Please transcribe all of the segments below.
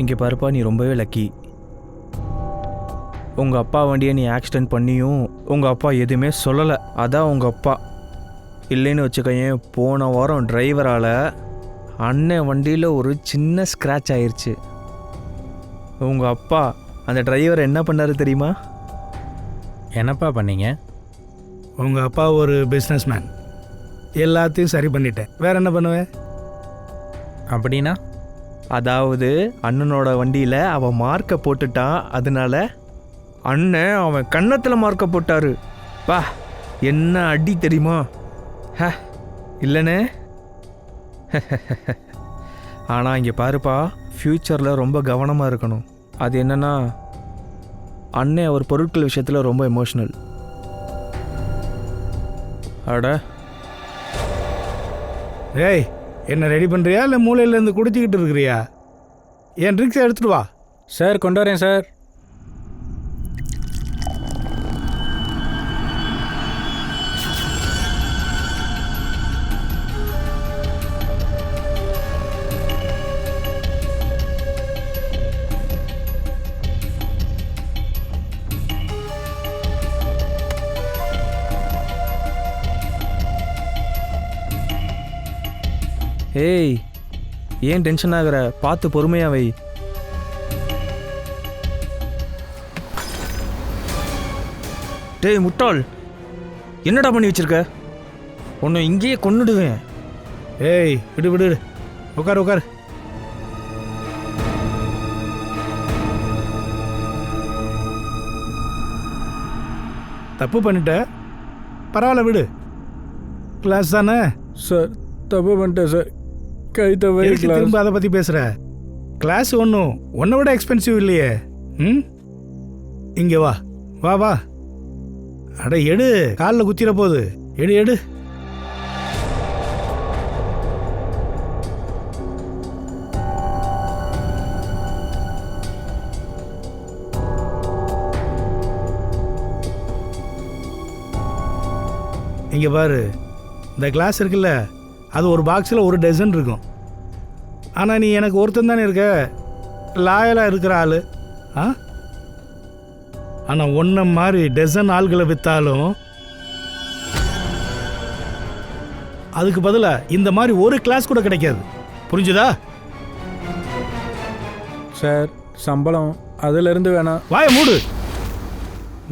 இங்கே பாருப்பா, நீ ரொம்பவே லக்கி. உங்கள் அப்பா வண்டியை நீ ஆக்சிடென்ட் பண்ணியும் உங்கள் அப்பா எதுவுமே சொல்லலை. அதான் உங்கள் அப்பா இல்லைன்னு வச்சுக்கோயேன். போன வாரம் டிரைவரால் அண்ணன் வண்டியில் ஒரு சின்ன ஸ்க்ராட்ச் ஆயிடுச்சு. உங்கள் அப்பா அந்த டிரைவர் என்ன பண்ணாரு தெரியுமா? என்னப்பா பண்ணீங்க? உங்கள் அப்பா ஒரு பிஸ்னஸ் மேன், எல்லாத்தையும் சரி பண்ணிட்டேன். வேற என்ன பண்ணுவேன்? அப்படின்னா? அதாவது அண்ணனோட வண்டியில் அவன் மார்க்கை போட்டுட்டான். அதனால அண்ணன் அவன் கன்னத்தில் மார்க்கை போட்டாரு. பா, என்ன அடி தெரியுமா? இல்லைண்ணே. ஆனால் இங்கே பாருப்பா, ஃப்யூச்சரில் ரொம்ப கவனமாக இருக்கணும். அது என்னன்னா, அண்ணன் அவர் பொருட்கள் விஷயத்தில் ரொம்ப எமோஷ்னல். அட ஏய், என்ன ரெடி பண்ணுறியா இல்லை மூலையிலேருந்து குடிச்சிக்கிட்டு இருக்கிறியா? என் ட்ரிங்க்ஸை எடுத்துகிட்டு வா. சார் கொண்டு வரேன் சார். ஏய், ஏன் டென்ஷன் ஆகுற? பார்த்து பொறுமையா வை. டேய் முட்டாள், என்னடா பண்ணி வச்சிருக்க? உன்னை இங்கேயே கொன்னுடுவேன். ஏய், விடு விடு, உட்கார் உட்கார். தப்பு பண்ணிட்ட, பரவாயில்ல விடு. கிளாஸ் தானே சார். தப்பு பண்ணிட்டேன் சார். கை தவறி திரும்ப அதை பற்றி பேசுகிற? கிளாஸ் ஒன்றும் உன்னை விட எக்ஸ்பென்சிவ் இல்லையே. இங்கே வா வா வா. அட எடு, காலில் குத்திர போகுது. எடு எடு. இங்கே பாரு, இந்த கிளாஸ் இருக்குல்ல, அது ஒரு பாக்ஸில் ஒரு டசன் இருக்கும். ஆனால் நீ எனக்கு ஒருத்தன் தானே இருக்க, லாயலாக இருக்கிற ஆள். ஆனால் ஒன்றை மாதிரி டசன் ஆள்களை விற்றாலும் அதுக்கு பதிலாக இந்த மாதிரி ஒரு கிளாஸ் கூட கிடைக்காது. புரிஞ்சுதா? சார் சம்பளம் அதிலிருந்து வேணாம். வாய மூடு.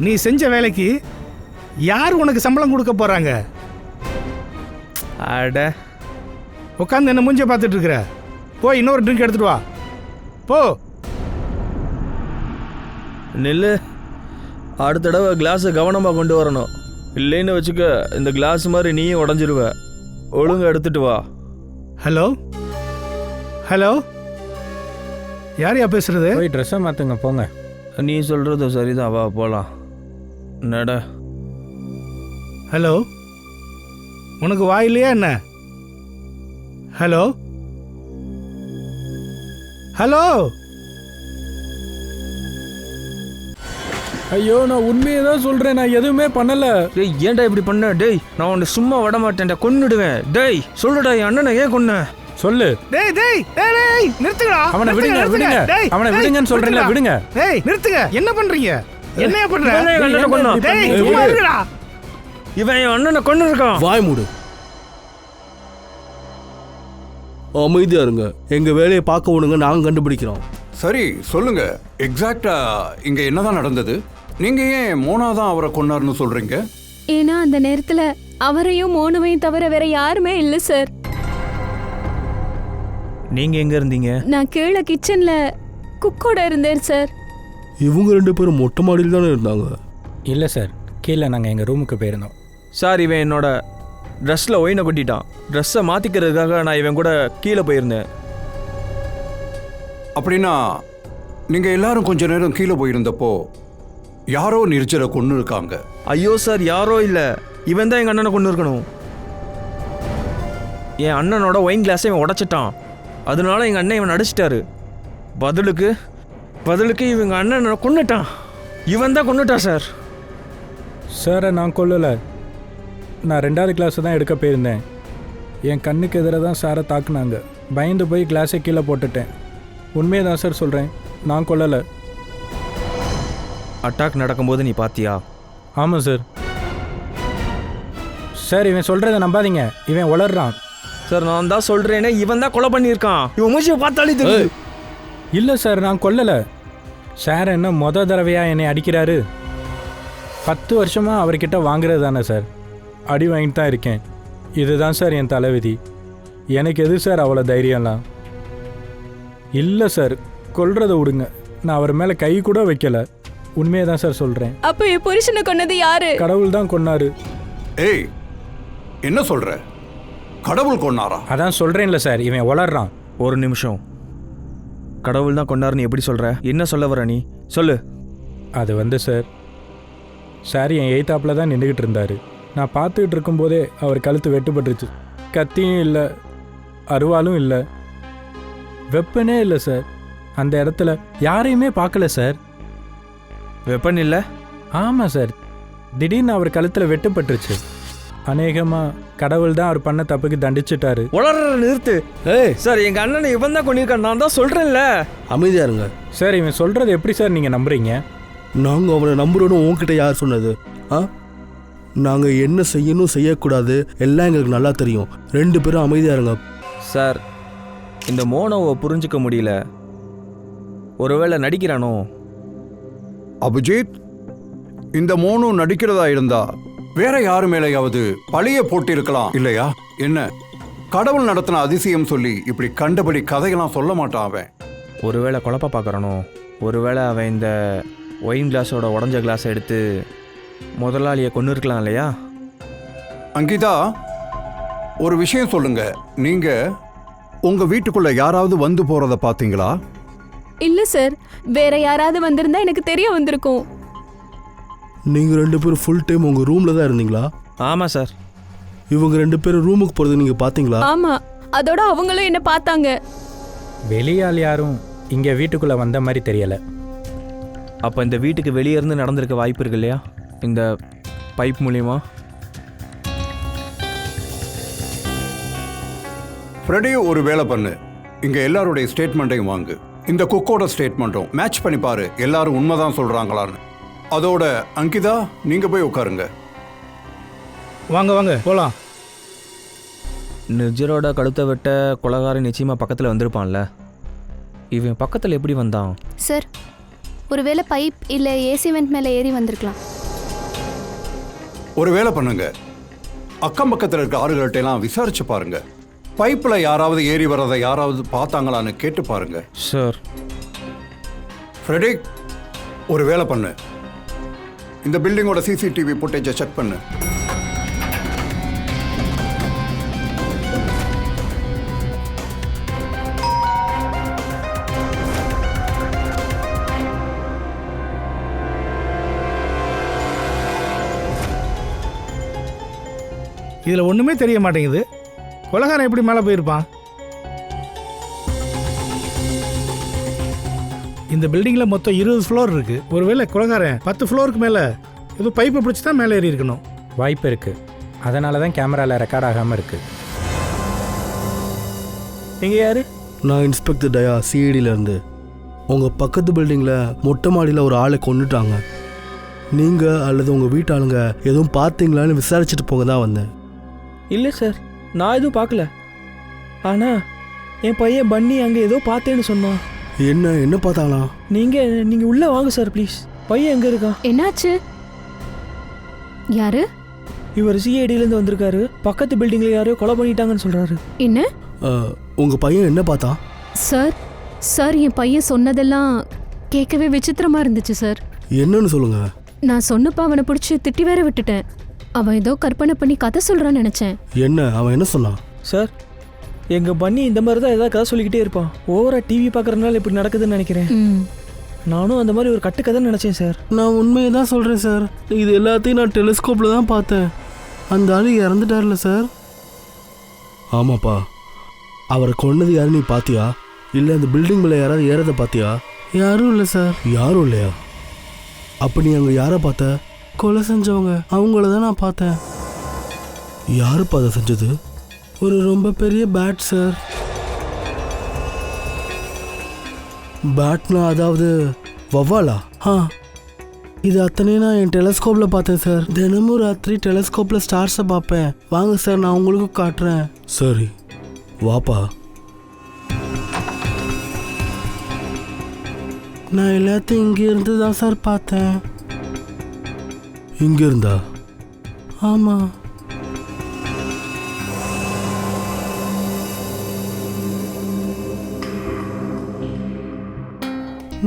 நீ செஞ்ச வேலைக்கு யார் உனக்கு சம்பளம் கொடுக்க போகிறாங்க? அட, உட்காந்து என்ன மூஞ்ச பார்த்துட்டு இருக்கிற? போய் இன்னொரு ட்ரிங்க் எடுத்துட்டு வா போ. நெல்லு, அடுத்த தடவை கிளாஸை கவனமாக கொண்டு வரணும். இல்லைன்னு வச்சுக்க, இந்த கிளாஸ் மாதிரி நீயும் உடஞ்சிருவ. ஒழுங்கு எடுத்துட்டு வா. ஹலோ ஹலோ, யாரையா பேசுறது? போய் ட்ரெஸ்ஸை மாற்றுங்க போங்க. நீ சொல்கிறது சரிதான், வா போகலாம். நட. ஹலோ, உனக்கு வாயில்லையா என்ன? Hello hello. ஐயோ, நான் உண்மையை தான் சொல்கிறேன். நான் எதுவுமே பண்ணலை. டேய், ஏன்டா இப்படி பண்ண? டேய், நான் உன்னை சும்மா விட மாட்டேன்டா, கொன்னுடுவேன். டேய் சொல்லுடா, என் அண்ணனை ஏன் கொன்ன? சொல்லு. டேய் டேய் டேய், நிறுத்துங்கடா. அவனை விடுங்க விடுங்க. அவனை விடுங்கன்னு சொல்றேன்ல, விடுங்க. டேய் நிறுத்துங்க. என்ன பண்றீங்க? என்னையா பண்ற? டேய் சும்மா இருடா. இவன் என் அண்ணனை கொன்னு இருக்கான். வாய் மூடு. அமைதியா இருங்க. எங்க வேலையை பார்க்க விடுங்க, நாங்க கண்டுபிடிக்கிறோம். சரி சொல்லுங்க, எக்ஸாக்டா இங்க என்னதான் நடந்தது? நீங்க ஏன் மோனா தான் அவரை கொன்னாருன்னு சொல்றீங்க? ஏன்னா அந்த நேரத்துல அவரையும் மோனுவையும் தவிர வேற யாருமே இல்ல சார். நீங்க எங்க இருந்தீங்க? நான் கீழே கிச்சன்ல குக்கோட இருந்தேன் சார். இவங்க ரெண்டு பேரும் மொட்டை மாடியில் தானே இருந்தாங்க? இல்லை சார், கீழே நாங்கள் எங்கள் ரூமுக்கு போயிருந்தோம். சார், இவன் என்னோட ட்ரெஸ்ஸில் ஒயினை கொட்டிட்டான். ட்ரெஸ்ஸை மாற்றிக்கிறதுக்காக நான் இவன் கூட கீழே போயிருந்தேன். அப்படின்னா நீங்க எல்லாரும் கொஞ்ச நேரம் கீழே போயிருந்தப்போ யாரோ நிர்ஜரை கொன்னு இருக்காங்க. ஐயோ சார், யாரோ இல்லை, இவன் தான் எங்கள் அண்ணனை கொண்டு இருக்கணும். என் அண்ணனோட ஒயின் கிளாஸை இவன் உடைச்சிட்டான். அதனால எங்கள் அண்ணன் இவன் அடிச்சிட்டாரு. பதிலுக்கு இவங்க அண்ணனை கொன்னுட்டான். இவன் தான் கொன்னுட்டான் சார். சாரை நான் கொல்லலை. நான் 2வது கிளாஸை தான் எடுக்க போயிருந்தேன். என் கண்ணுக்கு எதிராக தான் சாரை தாக்குனாங்க. பயந்து போய் கிளாஸை கீழே போட்டுட்டேன். உண்மையை தான் சார் சொல்கிறேன், நான் கொல்லலை. அட்டாக் நடக்கும்போது நீ பாத்தியா? ஆமாம் சார். சார் இவன் சொல்கிறத நம்பாதீங்க, இவன் உளறான். சார் நான் தான் சொல்றேனே, இவன் தான் கொலை பண்ணியிருக்கான். இவன் மூஞ்சியை பார்த்தாலே தெரியுது. இல்லை சார், நான் கொல்லலை. சார் என்ன மொதல் தடவையாக என்னை அடிக்கிறாரு? 10 வருஷமாக அவர்கிட்ட வாங்குறது தானே சார், அடி வாங்கிட்டு தான் இருக்கேன். இதுதான் சார் என் தலைவிதி. எனக்கு எது சார் அவ்வளோ தைரியம்லாம்? இல்லை சார், கொல்றதை விடுங்க, நான் அவர் மேலே கை கூட வைக்கலை. உண்மையை தான் சார் சொல்கிறேன். அப்ப என் புருஷனை கொன்னது யாரு? கடவுள் தான் கொன்னாரு. ஏய், என்ன சொல்ற? கடவுள் கொன்னாரா? அதான் சொல்கிறேன்ல சார், இவன் உளறான். ஒரு நிமிஷம், கடவுள் தான் கொண்டாருன்னு எப்படி சொல்ற? என்ன சொல்ல வர நீ? சொல்லு. அது வந்து சார் என் எய்த்தாப்பில் தான் நின்றுக்கிட்டு இருந்தார். நான் பார்த்துக்கிட்டு இருக்கும்போதே அவர் கழுத்து வெட்டுப்பட்டுருச்சு. கத்தியும் இல்லை, அருவாலும் இல்லை, வெப்பனே இல்லை சார். அந்த இடத்துல யாரையுமே பார்க்கல சார். வெப்பன் இல்லை? ஆமாம் சார், திடீர்னு அவர் கழுத்தில் வெட்டுப்பட்டுருச்சு. அநேகமாக கடவுள் தான் அவர் பண்ண தப்புக்கு தண்டிச்சிட்டாரு. உளற நிறுத்து. ஏய், சார் எங்க அண்ணனை இவன் தான் கொண்டிருக்கான், நான் தான் சொல்றேன்ல. அமைதியா இருங்க. சார் இவன் சொல்கிறது எப்படி சார் நீங்கள் நம்புறீங்க? நாங்கள் அவனை நம்புறோன்னு உங்ககிட்ட யார் சொன்னது? நாங்கள் என்ன செய்யணும் செய்யக்கூடாது எல்லாம் எங்களுக்கு நல்லா தெரியும். 2 பேரும் அமைதியா இருங்க. சார் இந்த மோனோவை புரிஞ்சுக்க முடியல. ஒருவேளை நடிக்கிறானோ? அபிஜித், இந்த மோனு நடிக்கிறதா இருந்தா வேற யாரு மேலேயாவது பழிய போட்டிருக்கலாம் இல்லையா? என்ன கடவுள் நடத்தின அதிசயம் சொல்லி இப்படி கண்டபடி கதையெல்லாம் சொல்ல மாட்டான் அவன். ஒருவேளை குழப்ப பார்க்குறானோ? ஒருவேளை அவன் இந்த ஒயின் கிளாஸோட உடஞ்ச கிளாஸை எடுத்து முதலாளியை கொண்டு இருக்கலாம் இல்லையா? அங்கிதா, ஒரு விஷயம் சொல்லுங்க. நீங்க உங்க வீட்டுக்குள்ள யாராவது வந்து போறத பாத்தீங்களா? இல்ல சார், வேற யாராவது வந்திருந்தா எனக்கு தெரிய வந்திருக்கும். நீங்கள் 2 பேரும் ஃபுல் டைம் உங்கள் ரூமில் தான் இருந்தீங்களா? ஆமாம் சார். இவங்க 2 பேரும் ரூமுக்கு போகிறது நீங்கள் பார்த்தீங்களா? ஆமா, அதோட அவங்களும் என்ன பார்த்தாங்க. வெளியால் யாரும் இங்கே வீட்டுக்குள்ளே வந்த மாதிரி தெரியலை. அப்போ இந்த வீட்டுக்கு வெளியே இருந்து நடந்திருக்க வாய்ப்பு இருக்கு இல்லையா? இந்த பைப் மூலியமா. ஃப்ரெடி, ஒரு வேலை பண்ணு. இங்க எல்லாருடைய ஸ்டேட்மெண்ட்டையும் வாங்கு. இந்த குக்கோட ஸ்டேட்மெண்ட்டும் மேட்ச் பண்ணி பாரு, எல்லாரும் உண்மைதான் சொல்றாங்களான்னு. அதோட அங்கிதா, நீங்க போய் உட்காருங்க. வாங்க வாங்க போகலாம். நிஜரோட கழுத்தை வெட்ட கொலகாரன் நிச்சயமா பக்கத்தில் வந்திருப்பான்ல. இவன் பக்கத்தில் எப்படி வந்தான்? சார், ஒருவேளை பைப் இல்லை ஏசி வெண்ட் மேலே ஏறி வந்திருக்கலாம். ஒரு வேலை பண்ணுங்க, அக்கம் பக்கத்தில் இருக்க ஆறுகள்கிட்ட எல்லாம் விசாரிச்சு பாருங்க. பைப்ல யாராவது ஏறி வர்றதை யாராவது பார்த்தாங்களான்னு கேட்டு பாருங்க. சார். ஃப்ரெடி, ஒரு வேலை பண்ணு. இந்த பில்டிங்கோட சிசிடிவி ஃபுட்டேஜை செக் பண்ணு. இதில் ஒன்றுமே தெரிய மாட்டேங்குது. கொலகாரன் எப்படி மேலே போயிருப்பான்? இந்த பில்டிங்கில் மொத்தம் 20 ஃப்ளோர் இருக்குது. ஒருவேளை கொலகாரன் 10 ஃப்ளோருக்கு மேலே ஏதோ பைப்பை பிடிச்சி தான் மேலே ஏறி இருக்கணும். வாய்ப்பு இருக்குது, அதனால தான் கேமராவில் ரெக்கார்ட் ஆகாமல் இருக்குது. நீங்கள் யார்? நான் இன்ஸ்பெக்டர் டயா, சிஐடியிலேருந்து. உங்கள் பக்கத்து பில்டிங்கில் மொட்டை மாடியில் ஒரு ஆளை கொண்டுட்டாங்க. நீங்கள் அல்லது உங்கள் வீட்டாளுங்க எதுவும் பார்த்தீங்களான்னு விசாரிச்சுட்டு போக தான் வந்தேன். இல்லை சார், நான் எதுவும் பார்க்கல. ஆனால் என் பையன் பன்னி அங்கே ஏதோ பார்த்தேன்னு சொன்னான். என்ன பார்த்தாங்களா? நீங்கள் உள்ளே வாங்க சார் ப்ளீஸ். பையன் எங்கே இருக்கான்? என்னாச்சு? யாரு? இவர் சிஐடியிலேருந்து வந்திருக்காரு. பக்கத்து பில்டிங்கில் யாரையோ கொலை பண்ணிட்டாங்கன்னு சொல்கிறாரு. என்ன? உங்கள் பையன் என்ன பார்த்தான்? சார் என் பையன் சொன்னதெல்லாம் கேட்கவே விசித்திரமா இருந்துச்சு சார். என்னன்னு சொல்லுங்க. நான் சொன்னப்ப அவனை பிடிச்சி திட்டி வேற விட்டுட்டேன். அவன் ஏதோ கற்பனை பண்ணி கதை சொல்றான்னு நினைச்சேன். அவன் என்ன சொன்னான்? சார், எங்கள் பன்னி இந்த மாதிரி தான் ஏதாவது கதை சொல்லிக்கிட்டே இருப்பான். ஓவராக டிவி பார்க்குறதுனால இப்படி நடக்குதுன்னு நினைக்கிறேன். நானும் அந்த மாதிரி ஒரு கட்டுக்கதைன்னு நினச்சேன் சார். நான் உண்மையை தான் சொல்கிறேன் சார். இது எல்லாத்தையும் நான் டெலிஸ்கோப்பில் தான் பார்த்தேன். அந்த ஆள் இறந்துட்டார்ல சார். ஆமாப்பா. அவரை கொன்னது யாரு நீ பார்த்தியா? இல்லை அந்த பில்டிங் மேலே யாராவது ஏறதை பார்த்தியா? யாரும் இல்லை சார். யாரும் இல்லையா? அப்போ நீ அங்கே யாரை பார்த்த? கொலை செஞ்சவங்க, அவங்கள தான் நான் பார்த்தேன். யாருப்பா அதை செஞ்சது? ஒரு ரொம்ப பெரிய பேட் சார். பேட்னா அதாவது வவ்வாலா? இது அத்தனையும் நான் என் டெலஸ்கோப்பில் பார்த்தேன் சார். தினமும் ராத்திரி டெலஸ்கோப்பில் ஸ்டார்ஸை பார்ப்பேன். வாங்க சார், நான் உங்களுக்கும் காட்டுறேன். சரி வாப்பா. நான் எல்லாத்தையும் இங்கே இருந்து தான் சார் பார்த்தேன். இங்கே இருந்தா? ஆமாம்.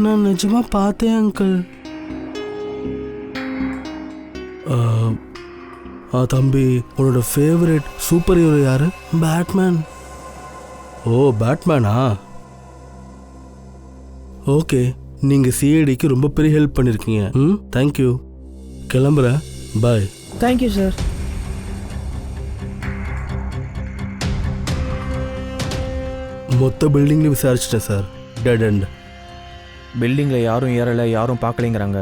நான் நிஜமா பார்த்தேன் அங்கிள். தம்பி, உன்னோட ஃபேவரட் சூப்பர் ஹீரோ யாரு? பேட்மேன். ஓ, பேட்மேனா? ஓகே, நீங்கள் சிஐடிக்கு ரொம்ப பெரிய ஹெல்ப் பண்ணியிருக்கீங்க. தேங்க்யூ. கிளம்புறேன். பாய். Thank you sir. மொத்த பில்டிங்லையும் விசாரிச்சிட்டேன் சார். Dead end. பில்டிங்கில் யாரும் ஏறலை, யாரும் பார்க்கலைங்கிறாங்க.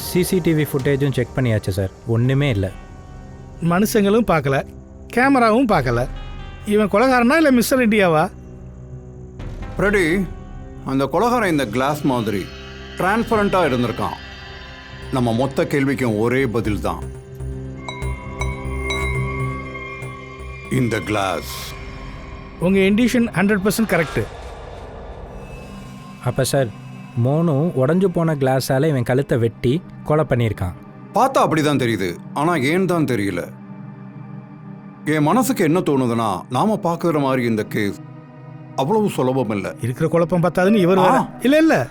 சிசிடிவி ஃபுட்டேஜும் செக் பண்ணியாச்சு சார், ஒன்றுமே இல்லை. மனுஷங்களும் பார்க்கல, கேமராவும் பார்க்கல. இவன் கொலைகாரனா இல்லை மிஸ்டர் இண்டியாவா? ஃப்ரெடி, அந்த கொலகாரன் இந்த கிளாஸ் மாதிரி டிரான்ஸ்பரண்டாக இருந்திருக்கான். நம்ம மொத்த கேள்விக்கும் ஒரே பதில் தான், இந்த கிளாஸ். உங்கள் இண்டிஷன் 100% கரெக்டு. அப்போ சார், மோனு உடஞ்சு போன கிளாஸால் இவன் கழுத்தை வெட்டி கொலை பண்ணியிருக்கான். பார்த்தா அப்படிதான் தெரியுது, ஆனால் ஏன் தான் தெரியல. என் மனசுக்கு என்ன தோணுதுன்னா, நாம பார்க்குற மாதிரி இந்த கேஸ் அவ்வளவு சுலபம் இல்லை. இருக்கிற குழப்பம் பார்த்தாதுன்னு இவர் வர. இல்லை இல்லை,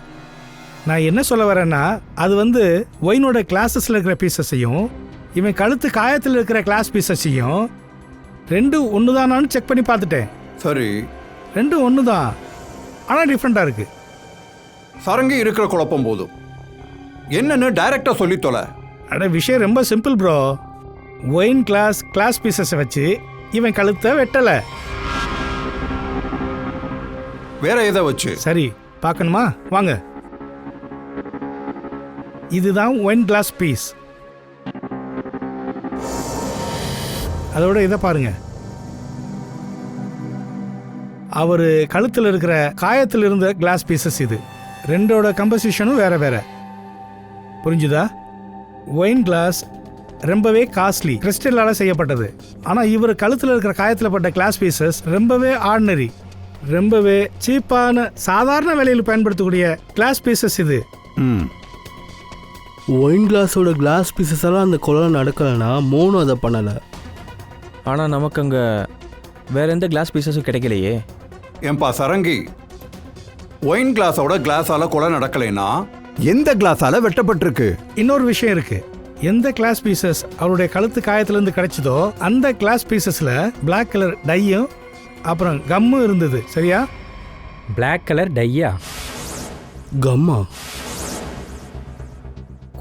நான் என்ன சொல்ல வரேன்னா, அது ஒயினோட கிளாஸஸில் இருக்கிற பீசஸையும் இவன் கழுத்து காயத்தில் இருக்கிற கிளாஸ் பீசஸையும் ரெண்டும் ஒன்று தானான்னு செக் பண்ணி பார்த்துட்டேன். சரி, ரெண்டும் ஒன்று தான், ஆனால் டிஃப்ரெண்ட்டாக இருக்கு. சரங்கி இருக்கிற குழப்பம் போதும், என்னன்னு டைரக்டா சொல்லி தொலை. அட, விஷயம் ரொம்ப சிம்பிள் ப்ரோ. ஒயின் கிளாஸ் பீசஸை வச்சு இவன் கழுத்தை வெட்டலை. வேற எதை வச்சு? சரி, பார்க்கணுமா? வாங்க. இதுதான் ஒயின் கிளாஸ் பீஸ். அதோட இதை பாருங்க. அவர் கழுத்தில் இருக்கிற காயத்தில் இருந்த கிளாஸ் பீசஸ் இது. ரெண்டோட கம்போசிஷனும் வேற வேற. புரிஞ்சுதா? ஒயின் கிளாஸ் ரொம்பவே காஸ்ட்லி, கிறிஸ்டலால் செய்யப்பட்டது. ஆனால் இவர் கழுத்தில் இருக்கிற காயத்தில் பட்ட கிளாஸ் பீசஸ் ரொம்பவே ஆர்டினரி, ரொம்பவே சீப்பான சாதாரண விலையில் பயன்படுத்தக்கூடிய கிளாஸ் பீசஸ் இது. ஒயின் கிளாஸோட கிளாஸ் பீசஸ் எல்லாம் அந்த கொலை நடக்கலைன்னா மோனு அதை பண்ணலை. ஆனால் நமக்கு அங்கே வேற எந்த கிளாஸ் பீசஸும் கிடைக்கலையே. ஏன்பா சரங்கி, ஒயின் கிளாஸோட கிளாஸால கொலை நடக்கலைன்னா எந்த கிளாஸால வெட்டப்பட்டிருக்கு? இன்னொரு விஷயம் இருக்கு. எந்த கிளாஸ் பீசஸ் அவருடைய கழுத்து காயத்திலிருந்து கிடைச்சதோ அந்த கிளாஸ் பீசஸ்ல பிளாக் கலர் டையும் அப்புறம் கம்மும் இருந்தது. சரியா? பிளாக் கலர் டையா? கம்மா?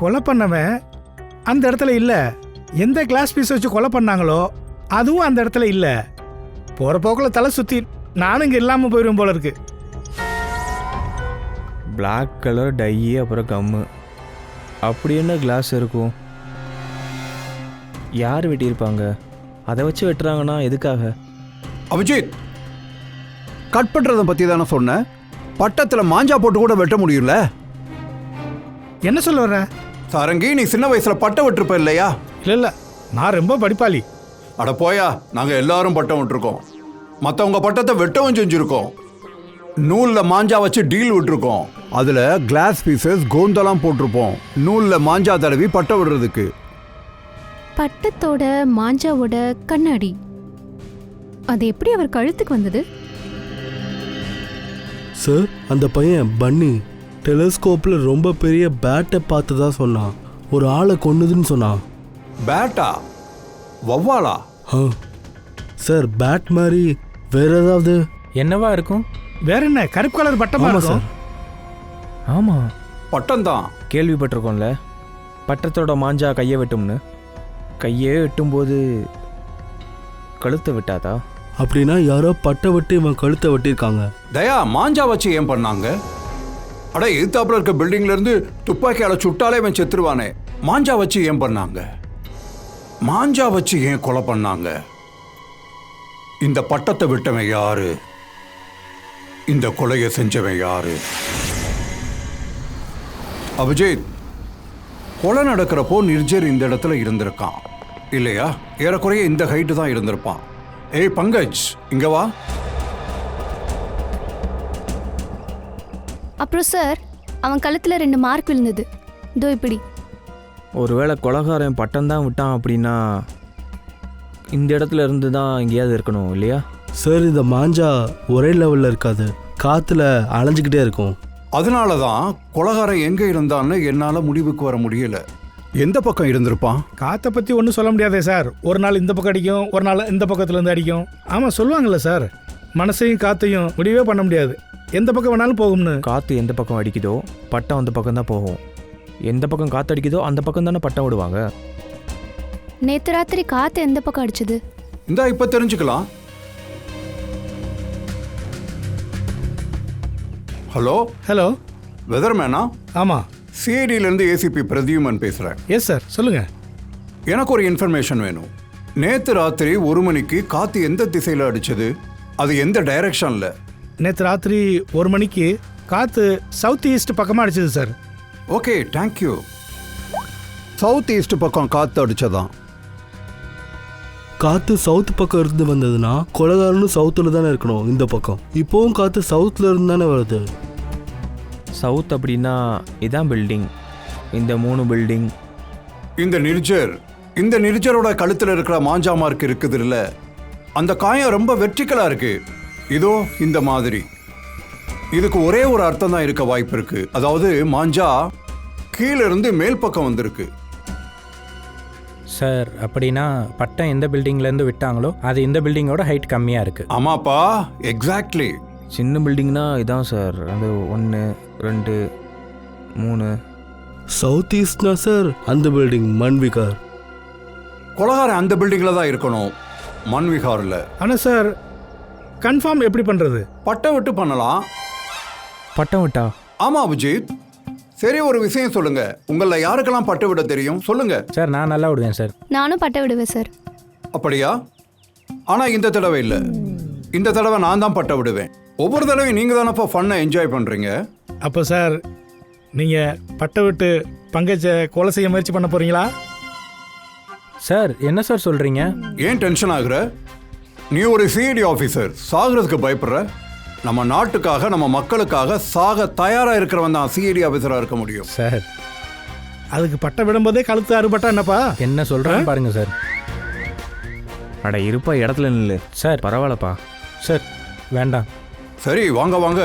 கொலை பண்ணவன் அந்த இடத்துல இல்லை. எந்த கிளாஸ் பீஸ் வச்சு கொலை பண்ணாங்களோ அதுவும் அந்த இடத்துல இல்லை. போகிற போக்கில் தலை சுற்றி நானும் இங்கே இல்லாமல் போயிடும் போல இருக்கு. பிளாக் கலர் டை அப்புறம் கம்மு, அப்படி என்ன கிளாஸ் இருக்கும்? யார் வெட்டியிருப்பாங்க? அதை வச்சு வெட்டுறாங்கன்னா எதுக்காக? அபிஜித், கட் பண்ணுறதை பற்றி தானே சொன்னேன். பட்டத்தில் மாஞ்சா போட்டு கூட வெட்ட முடியும்ல. என்ன சொல்ல வர்ற? சரங்கி, நீ சின்ன வயசில் பட்டம் விட்டுருப்ப இல்லையா? இல்லை இல்லை, நான் ரொம்ப படிப்பாளி. அட போயா, நாங்கள் எல்லாரும் பட்டம் விட்டுருக்கோம். மற்றவங்க பட்டத்தை வெட்டவும் செஞ்சுருக்கோம். நூலில் மாஞ்சா வச்சு டீல் விட்டுருக்கோம். அதில் கிளாஸ் பீசஸ் கோந்தெல்லாம் போட்டிருப்போம், நூலில் மாஞ்சா தடவி பட்டம் விடுறதுக்கு. பட்டத்தோட மாஞ்சாவோட கண்ணாடி அது எப்படி அவர் கழுத்துக்கு வந்தது? சார், அந்த பையன் பன்னி டெலிஸ்கோப்பில் ரொம்ப பெரிய பேட்டை பார்த்து தான் சொன்னான். ஒரு ஆளை கொன்னுதுன்னு சொன்னான். பேட்டா? வவ்வாலா? சார், பேட் மாதிரி வேற ஏதாவது என்னவா இருக்கும்? வேற என்ன, கருப்பு கலர் பட்டமா இருக்கும். ஆமாம், பட்டம் தான். கேள்விப்பட்டிருக்கோம்ல, பட்டத்தோட மாஞ்சா கையை வெட்டும்னு. கையே வெட்டும்போது கழுத்தை விட்டாதா? அப்படின்னா யாரோ பட்டை வெட்டி இவன் கழுத்தை வெட்டியிருக்காங்க. தயா, மாஞ்சா வச்சு ஏன் பண்ணாங்க? அட, எதிர்த்தாப்புல இருக்க பில்டிங்ல இருந்து துப்பாக்கியால சுட்டாலே இவன் செத்துருவானே. மாஞ்சா வச்சு ஏன் பண்ணாங்க? மாஞ்சா வச்சு ஏன் கொலை பண்ணாங்க? இந்த பட்டத்தை விட்டவன் யாரு? இந்த கொலையை செஞ்சவன் யாரு? அபிஜித், கொலை நடக்கிறப்போ நிர்ஜர் இந்த இடத்துல இருந்திருக்கான் இல்லையா? ஏறக்குறைய இந்த ஹைட்டு தான் இருந்திருப்பான். ஏய் பங்கஜ், இங்க வா. அப்புறம் சார் அவன் கழுத்துல 2 மார்க் விழுந்தது. இதோ இப்படி. ஒருவேளை கொலகாரன் பட்டம் தான் விட்டான் அப்படின்னா இந்த இடத்துல இருந்து தான் எங்கேயாவது இருக்கணும் இல்லையா? சார் இந்த மாஞ்சா ஒரே லெவலில் இருக்காது, காற்றுல அலைஞ்சிக்கிட்டே இருக்கும். அதனால தான் கொலகாரன் எங்க இருந்தான்னு என்னால முடிவுக்கு வர முடியல. எந்த பக்கம் இருந்திருப்பான்? காற்றை பற்றி ஒன்றும் சொல்ல முடியாதே சார். ஒரு நாள் இந்த பக்கம் அடிக்கும், ஒரு நாள் இந்த பக்கத்துலேருந்து அடிக்கும். ஆமாம் சொல்லுவாங்கள்ல சார், மனசையும் காற்றையும் முடிவே பண்ண முடியாது, எந்த பக்கம் வேணாலும் போகும்னு. காற்று எந்த பக்கம் அடிக்குதோ பட்டம் அந்த பக்கம் தான் போகும். எந்த பக்கம் காற்று அடிக்குதோ அந்த பக்கம் தானே பட்டம் விடுவாங்க. நேத்து ராத்திரி காத்து எந்த பக்கம் அடிச்சது? இந்தா இப்ப தெரிஞ்சுக்கலாம். ஹலோ ஹலோ, வெதர்மேனா? ஆமாம். சிஐடியிலேருந்து ஏசிபி பிரதியுமன் பேசுகிறேன். எஸ் சார், சொல்லுங்கள். எனக்கு ஒரு இன்ஃபர்மேஷன் வேணும். நேற்று ராத்திரி 1 மணிக்கு காற்று எந்த திசையில் அடிச்சது? அது எந்த டைரக்ஷனில்? நேற்று ராத்திரி 1 மணிக்கு காற்று சவுத் ஈஸ்ட் பக்கமாக அடிச்சது sir. Okay, thank you. South east பக்கம் காற்று அடிச்சதான். காற்று சவுத் பக்கம் இருந்து வந்ததுன்னா கொலைகாரனும் சவுத்தில் தானே இருக்கணும். இந்த பக்கம் இப்போவும் காற்று சவுத்தில் இருந்து தானே வருது. சவுத் அப்படின்னா இதான் பில்டிங், இந்த 3 பில்டிங். இந்த நிர்ஜரோட கழுத்தில் இருக்கிற மாஞ்சா மார்க் இருக்குது இல்ல, அந்த காயம் ரொம்ப வெர்டிக்கலா இருக்கு. இதோ இந்த மாதிரி. இதுக்கு ஒரே ஒரு அர்த்தம் தான் இருக்க வாய்ப்பு இருக்கு. அதாவது மாஞ்சா கீழே இருந்து மேல் பக்கம் வந்திருக்கு. சார் அப்படின்னா பட்டம் எந்த பில்டிங்லேருந்து விட்டாங்களோ அது இந்த பில்டிங்கோட ஹைட் கம்மியாக இருக்குது. ஆமாப்பா, எக்ஸாக்ட்லி. சின்ன பில்டிங்னா இதான் சார், அது 1 2 3. சவுத் ஈஸ்ட்னா சார் அந்த பில்டிங் மன்விகார். கொலகாரன் அந்த பில்டிங்ல தான் இருக்கணும், மன்விகார்ல. ஆனால் சார் கன்ஃபார்ம் எப்படி பண்ணுறது? பட்டம் விட்டு பண்ணலாம். பட்டம் விட்டா? ஆமா அபிஜித். சரி, ஒரு விஷயம் சொல்லுங்க, உங்கள யாருக்கெல்லாம் பட்டு விட தெரியும் சொல்லுங்க. சார் நான் நல்லா விடுவேன் சார். நானும் பட்ட விடுவேன் சார். அப்படியா? ஆனா இந்த தடவை இல்லை. இந்த தடவை நான் தான் பட்ட விடுவேன். ஒவ்வொரு தடவையும் நீங்க தானப்பா ஃபன்னை என்ஜாய் பண்றீங்க. அப்போ சார் நீங்கள் பட்டை விட்டு பங்கஜை கொலை செய்ய முயற்சி பண்ண போகிறீங்களா? சார் என்ன சார் சொல்கிறீங்க? ஏன் டென்ஷன் ஆகுற? நீ ஒரு சிஐடி ஆஃபீஸர், சாகிறதுக்கு பயப்படுற? நம்ம நாட்டுக்காக நம்ம மக்களுக்காக சாக தயாரா இருக்கிறவன் தான் சிஐடி ஆஃபீஸரா இருக்க முடியும். சார் அதுக்கு பட்டை விடும்போதே கழுத்து அறுபட்டா என்னப்பா? என்ன சொல்கிறேன் பாருங்கள் சார். அட இருப்பா, இடத்துல நில்லு சார் பரவாயில்லப்பா. சார் வேண்டாம். சரி வாங்க வாங்க.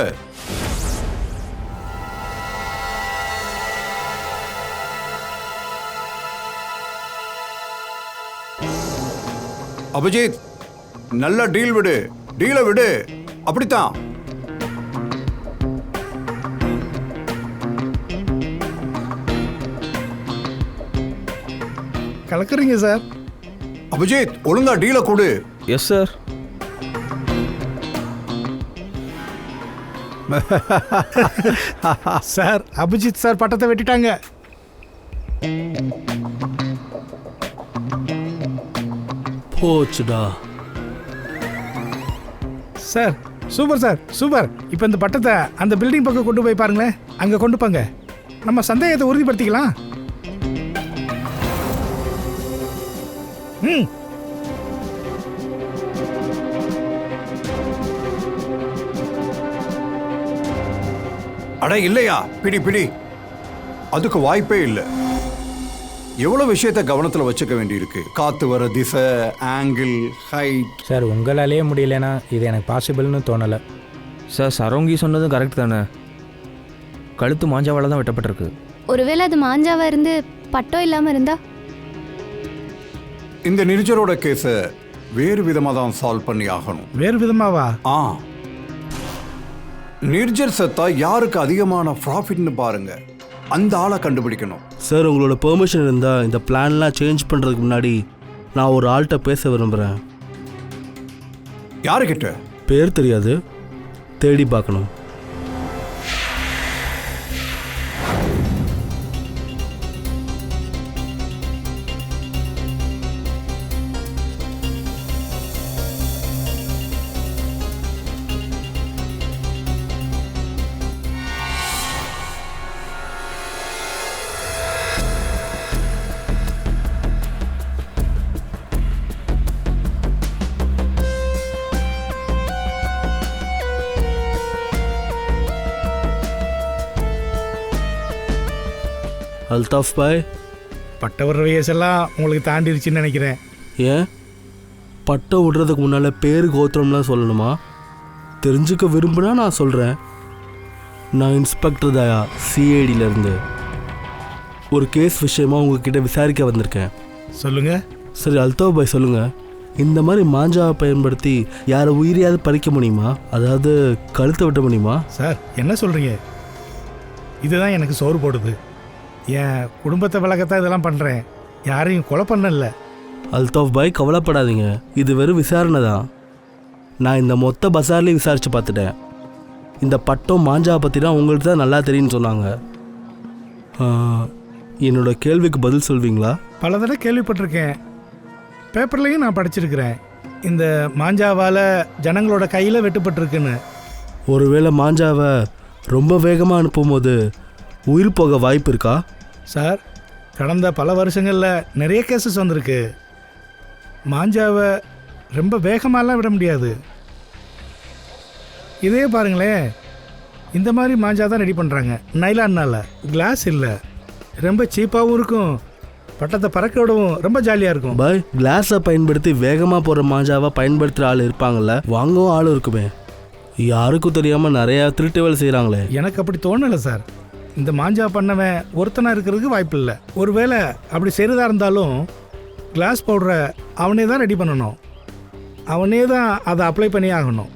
அபிஜித், நல்ல டீல் விடு, டீலை விடு. அப்படித்தான். கலக்குறீங்க சார். அபிஜித், ஒழுங்கா டீலை கொடு. Yes sir. Sir Abhijit sir பட்டத்தை வெட்டிட்டாங்க. போச்சுடா சார். Super sir, super. இப்போ இந்த பட்டத்தை அந்த பில்டிங் பக்கம் கொண்டு போய் பாருங்களேன். அங்கே கொண்டு போங்க, நம்ம சந்தேகத்தை உறுதிப்படுத்திக்கலாம். ம். அட இல்லையா, பிடி பிடி. அதுக்கு வாய்ப்பே இல்லை. எவ்வளவு விஷயத்தை கவனத்துல வச்சுக்க வேண்டியிருக்கு. காத்து வர திசை, ஆங்கிள், ஹைட். சார் உங்களாலேயே முடியலன்னா இது எனக்கு பாசிபிள்னு தோணலை. சார் சரோங்கி சொன்னதும் கரெக்ட் தானே, கழுத்து மாஞ்சாவால் தான் வெட்டப்பட்டிருக்கு. ஒருவேளை அது மாஞ்சாவா இருந்து பட்டம் இல்லாம இருந்தா? இந்த நிர்ஜரோட கேஸை வேறு விதமா தான் சால்வ் பண்ணி ஆகணும். வேறு விதமாவா? ஆ, நிர்ஜர் செத்தா யாருக்கு அதிகமான ப்ராஃபிட்னு பாருங்க, அந்த ஆளை கண்டுபிடிக்கணும். சார் உங்களோட பெர்மிஷன் இருந்தால் இந்த பிளான்லாம் சேஞ்ச் பண்ணுறதுக்கு முன்னாடி நான் ஒரு ஆள்கிட்ட பேச விரும்புகிறேன். யாருக்கிட்ட? பேர் தெரியாது, தேடி பார்க்கணும். அல்தாஃப் பாய், பட்டவர் வயசெல்லாம் உங்களுக்கு தாண்டிருச்சுன்னு நினைக்கிறேன். ஏன் பட்டம் விடுறதுக்கு முன்னால் பேர் கோத்திரம்லாம் சொல்லணுமா? தெரிஞ்சுக்க விரும்புனா நான் சொல்கிறேன். நான் இன்ஸ்பெக்டர் தயா, சிஐடியிலேருந்து ஒரு கேஸ் விஷயமா உங்ககிட்ட விசாரிக்க வந்திருக்கேன். சொல்லுங்க. சரி அல்தாஃப் பாய், சொல்லுங்கள். இந்த மாதிரி மாஞ்சாவை பயன்படுத்தி யாரை உயிரியாவது பறிக்க முடியுமா? அதாவது கழுத்தை வெட்ட முடியுமா? சார் என்ன சொல்கிறீங்க? இதுதான் எனக்கு சோறு போடுது. என் குடும்பத்தை விளக்கத்தான் இதெல்லாம் பண்ணுறேன். யாரையும் கொலை பண்ணல. அல்தாஃப் பாய், கவலைப்படாதீங்க. இது வெறும் விசாரணை தான். நான் இந்த மொத்த பஸார்லேயும் விசாரித்து பார்த்துட்டேன். இந்த பட்டம் மாஞ்சாவை பற்றி தான் உங்களுக்கு தான் நல்லா தெரியும்னு சொன்னாங்க. என்னோட கேள்விக்கு பதில் சொல்வீங்களா? பல தடவை கேள்விப்பட்டிருக்கேன். பேப்பர்லேயும் நான் படிச்சிருக்கிறேன். இந்த மாஞ்சாவால் ஜனங்களோட கையில் வெட்டுப்பட்டிருக்குன்னு. ஒருவேளை மாஞ்சாவை ரொம்ப வேகமாக அனுப்பும்போது உயிர் போக வாய்ப்பு இருக்கா? சார், கடந்த பல வருஷங்களில் நிறைய கேசஸ் வந்திருக்கு. மாஞ்சாவை ரொம்ப வேகமாலாம் விட முடியாது. இதே பாருங்களேன், இந்த மாதிரி மாஞ்சா தான் ரெடி பண்ணுறாங்க. நைலானால், கிளாஸ் இல்லை. ரொம்ப சீப்பாகவும் இருக்கும். பட்டத்தை பறக்க விடவும் ரொம்ப ஜாலியாக இருக்கும். பாய், கிளாஸை பயன்படுத்தி வேகமாக போகிற மாஞ்சாவை பயன்படுத்துகிற ஆள் இருப்பாங்கள்ல, வாங்கவும் ஆள் இருக்குமே. யாருக்கும் தெரியாமல் நிறையா திருட்டு வேலை செய்கிறாங்களே. எனக்கு அப்படி தோணலை சார். இந்த மாஞ்சா பண்ணவன் ஒருத்தனாக இருக்கிறதுக்கு வாய்ப்பு இல்லை. ஒருவேளை அப்படி செய்கிறதா இருந்தாலும் கிளாஸ் பவுடரை அவனே தான் ரெடி பண்ணணும். அவனே தான் அதை அப்ளை பண்ணி ஆகணும்.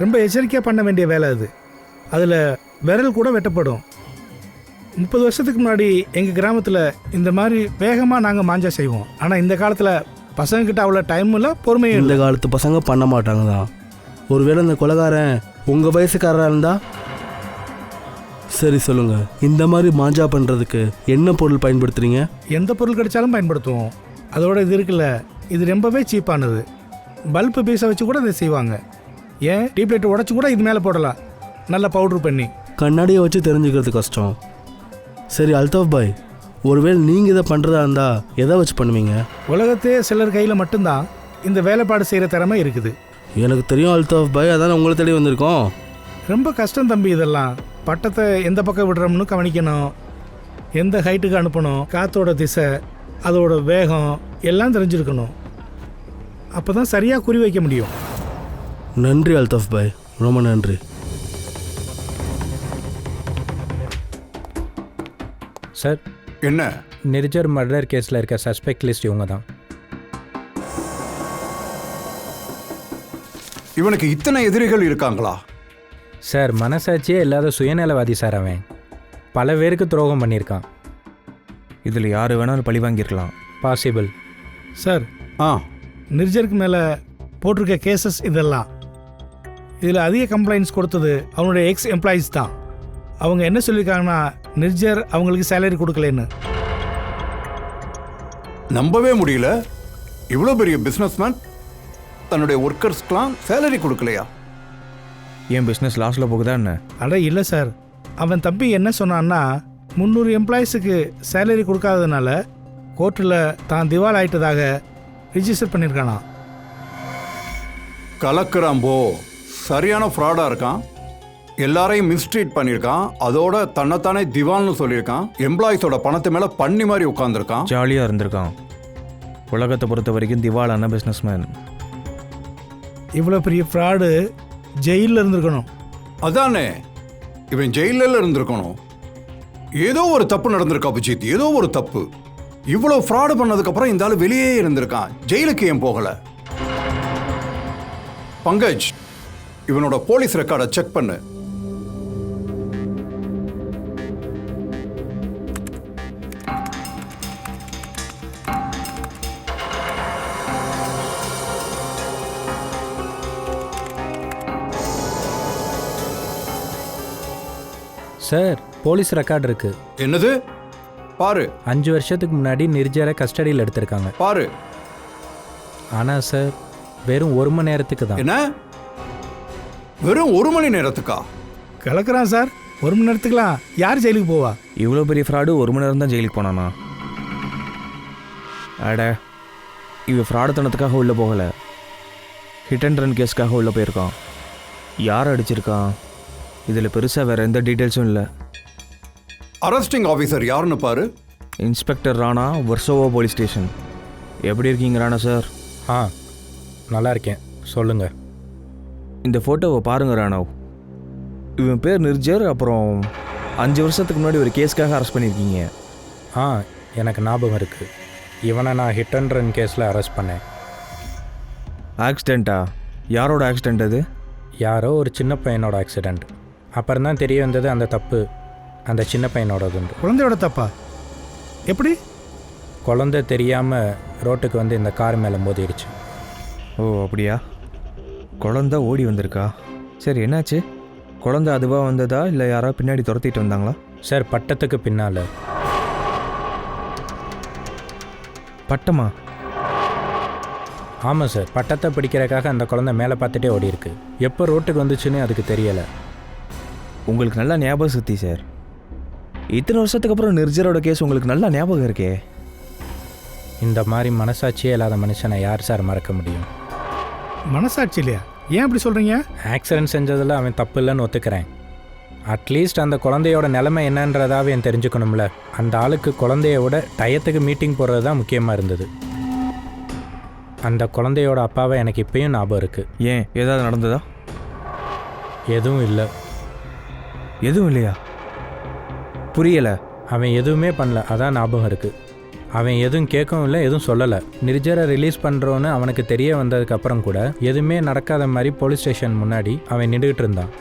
ரொம்ப எச்சரிக்கையாக பண்ண வேண்டிய வேலை அது. அதில் விரல் கூட வெட்டப்படும். 30 வருஷத்துக்கு முன்னாடி எங்கள் கிராமத்தில் இந்த மாதிரி வேகமாக நாங்கள் மாஞ்சா செய்வோம். ஆனால் இந்த காலத்தில் பசங்கக்கிட்ட அவ்வளோ டைம் இல்லை, பொறுமையும் இந்த இல்லை. காலத்து பசங்க பண்ண மாட்டாங்க தான். ஒருவேளை இந்த கொலைகாரன் உங்கள் வயசுக்காரராக இருந்தா? சரி சொல்லுங்கள், இந்த மாதிரி மாஞ்சா பண்ணுறதுக்கு என்ன பொருள் பயன்படுத்துகிறீங்க? எந்த பொருள் கிடைச்சாலும் பயன்படுத்துவோம். அதோட இது இருக்குல்ல, இது ரொம்பவே சீப்பானது. பல்பு பீஸை வச்சு கூட இதை செய்வாங்க. ஏன் டீப்லைட் உடச்சி கூட இது மேலே போடலாம், நல்ல பவுட்ரு பண்ணி. கண்ணாடியை வச்சு தெரிஞ்சுக்கிறது கஷ்டம். சரி அல்தாஃப் பாய், ஒருவேளை நீங்கள் இதை பண்ணுறதா இருந்தால் எதை வச்சு பண்ணுவீங்க? உலகத்தையே சிலர் கையில் மட்டும்தான் இந்த வேலைப்பாடு செய்கிற திறமை இருக்குது. எனக்கு தெரியும் அல்தாஃப் பாய், அதான் உங்களை தேடி வந்திருக்கோம். ரொம்ப கஷ்டம் தம்பி இதெல்லாம். பட்டத்தை எந்த பக்கம் விடுறோம்னு கவனிக்கணும், எந்த ஹைட்டுக்கு அனுப்பணும், காற்றோட திசை, அதோட வேகம் எல்லாம் தெரிஞ்சிருக்கணும். அப்போ தான் சரியாக குறி வைக்க முடியும். நன்றி அல்தாஃப் பாய், ரொம்ப நன்றி. சார், என்ன? நிர்ஜர் மர்டர் கேஸில் இருக்க சஸ்பெக்ட் லிஸ்ட் இவங்க தான். இவனுக்கு இத்தனை எதிரிகள் இருக்காங்களா? சார், மனசாட்சியே இல்லாத சுயநலவாதி சார் அவன். பல பேருக்கு துரோகம் பண்ணியிருக்கான். இதில் யார் வேணாலும் பழி வாங்கியிருக்கலாம். பாசிபிள். சார், நிர்ஜருக்கு மேலே போட்டிருக்க கேசஸ் இதெல்லாம். இதில் அதிக கம்ப்ளைண்ட்ஸ் கொடுத்தது அவனுடைய எக்ஸ் எம்ப்ளாயீஸ் தான். அவங்க என்ன சொல்லியிருக்காங்கன்னா, நிர்ஜர் அவங்களுக்கு சேலரி கொடுக்கலன்னு. நம்பவே முடியல. இவ்வளோ பெரிய பிஸ்னஸ்மேன் தன்னுடைய ஒர்க்கர்ஸ்க்கெலாம் சேலரி கொடுக்கலையா? ஏன் பிஸ்னஸ் லாஸில் போகுதா என்ன? அட இல்லை சார், அவன் தம்பி என்ன சொன்னான்னா, 300 எம்ப்ளாயீஸுக்கு சேலரி கொடுக்காததுனால கோர்ட்டில் தான் திவால் ஆயிட்டதாக ரிஜிஸ்டர் பண்ணியிருக்கானா. கலக்குறான் போ. சரியான ஃப்ராடாக இருக்கான். எல்லாரையும் மிஸ்ட்ரீட் பண்ணியிருக்கான். அதோட தன்னைத்தானே திவால்னு சொல்லியிருக்கான். எம்ப்ளாயிஸோட பணத்து மேலே பண்ணி மாதிரி உட்காந்துருக்கான். ஜாலியாக இருந்திருக்கான். உலகத்தை பொறுத்த வரைக்கும் திவாலான பிஸ்னஸ்மேன். இவ்வளோ பெரிய ஃப்ராடு ஜெயிலில் இருந்திருக்கணும். அதானே, இவன் ஜெயிலில் இருந்திருக்கணும். ஏதோ ஒரு தப்பு நடந்திருக்கா அபிஜித், ஏதோ ஒரு தப்பு. இவ்வளோ ஃப்ராடு பண்ணதுக்கப்புறம் இந்த ஆள் வெளியே இருந்திருக்கான். ஜெயிலுக்கு ஏன் போகலை? பங்கஜ், இவனோட போலீஸ் ரெக்கார்டை செக் பண்ணு. சார், போலீஸ் ரெக்கார்டு இருக்கு. என்னது? பாரு. 5 வருஷத்துக்கு முன்னாடி நிர்ஜரை கஸ்டடியில் எடுத்திருக்காங்க. பாரு. ஆனால் சார், வெறும் 1 மணி நேரத்துக்கு தான். என்ன? வெறும் 1 மணி நேரத்துக்கா? கலக்குறான் சார். 1 மணி நேரத்துக்குலாம் யார் ஜெயிலுக்கு போவா? இவ்வளோ பெரிய ஃப்ராடு 1 மணி நேரம் தான் ஜெயிலுக்கு போனானா? அட, இவன் ஃப்ராடு தனத்துக்காக உள்ளே போகலை, ஹிட் அண்ட் ரன் கேஸ்க்காக உள்ளே போயிருக்கான். யார் அடிச்சிருக்கான்? இதில் பெருசாக வேறு எந்த டீட்டெயில்ஸும் இல்லை. அரெஸ்டிங் ஆஃபீஸர் யாருன்னு பாரு. Inspector Rana, Versova police station. எப்படி இருக்கீங்க ராணா சார்? ஆ நல்லா இருக்கேன், சொல்லுங்கள். இந்த ஃபோட்டோவை பாருங்க ராணாவ். இவன் பேர் நிர்ஜர். அப்புறம் 5 வருஷத்துக்கு முன்னாடி ஒரு கேஸ்க்காக அரெஸ்ட் பண்ணியிருக்கீங்க. ஆ எனக்கு ஞாபகம் இருக்குது. இவனை நான் ஹிட் அண்ட் ரன் கேஸில் அரெஸ்ட் பண்ணேன். ஆக்சிடெண்ட்டா? யாரோட ஆக்சிடெண்ட் அது? யாரோ ஒரு சின்ன பையனோட ஆக்சிடெண்ட். அப்புறம் தான் தெரிய வந்தது அந்த தப்பு அந்த சின்ன பையனோடதுண்டு. குழந்தையோட தப்பா? எப்படி? குழந்தை தெரியாமல் ரோட்டுக்கு வந்து இந்த கார் மேலே மோதிடுச்சு. ஓ அப்படியா? குழந்த ஓடி வந்திருக்கா? சரி, என்னாச்சு? குழந்தை அதுவாக வந்ததா இல்லை யாரோ பின்னாடி துரத்திட்டு வந்தாங்களா? சார், பட்டத்துக்கு பின்னால். பட்டமா? ஆமாம் சார், பட்டத்தை பிடிக்கிறதுக்காக அந்த குழந்தை மேலே பார்த்துட்டே ஓடி இருக்கு. எப்போ ரோட்டுக்கு வந்துச்சுன்னு அதுக்கு தெரியலை. உங்களுக்கு நல்லா ஞாபகம் சுத்தி சார். இத்தனை வருஷத்துக்கு அப்புறம் நிர்ஜரோட கேஸ் உங்களுக்கு நல்லா ஞாபகம் இருக்கே. இந்த மாதிரி மனசாட்சியே இல்லாத மனுஷனை யார் சார் மறக்க முடியும்? மனசாட்சி இல்லையா? ஏன் அப்படி சொல்கிறீங்க? ஆக்சிடென்ட் செஞ்சதில் அவன் தப்பு இல்லைன்னு ஒத்துக்கிறேன். அட்லீஸ்ட் அந்த குழந்தையோட நிலைமை என்னன்றதாவே என் தெரிஞ்சுக்கணும்ல. அந்த ஆளுக்கு குழந்தைய விட டயத்துக்கு மீட்டிங் போடுறது தான் முக்கியமாக இருந்தது. அந்த குழந்தையோட அப்பாவை எனக்கு இப்பயும் ஞாபகம் இருக்குது. ஏன், ஏதாவது நடந்ததா? எதுவும் இல்லை. எதுவும் இல்லையா? புரியலை. அவன் எதுவுமே பண்ணல, அதான் ஞாபகம் இருக்குது. அவன் எதுவும் கேட்கவும் இல்லை, எதுவும் சொல்லலை. நிர்ஜரை ரிலீஸ் பண்ணுறோன்னு அவனுக்கு தெரிய வந்ததுக்கப்புறம் கூட எதுவுமே நடக்காத மாதிரி போலீஸ் ஸ்டேஷன் முன்னாடி அவன் நின்றுக்கிட்டு இருந்தான்.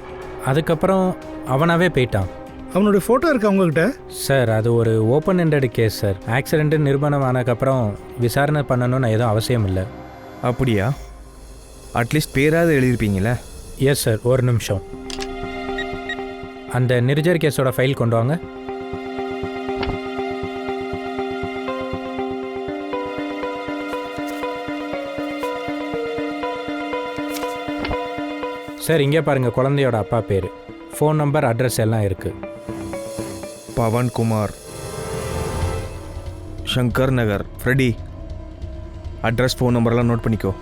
அதுக்கப்புறம் அவனாவே போயிட்டான். அவனுடைய ஃபோட்டோ இருக்கா உங்ககிட்ட? சார், அது ஒரு open ended case sir. Accident நிரூபணம் ஆனதுக்கப்புறம் விசாரணை பண்ணணும்னு எதுவும் அவசியம் இல்லை. அப்படியா? அட்லீஸ்ட் பேராவது எழுதியிருப்பீங்களே. எஸ் சார், ஒரு நிமிஷம். அந்த நிர்ஜர் கேஸோட ஃபைல் கொண்டு வாங்க. சார், இங்கே பாருங்கள், குழந்தையோட அப்பா பேர், ஃபோன் நம்பர், அட்ரஸ் எல்லாம் இருக்குது. பவன்குமார், சங்கர் நகர், ஃப்ரெடி. அட்ரஸ், ஃபோன் நம்பர்லாம் நோட் பண்ணிக்கோ.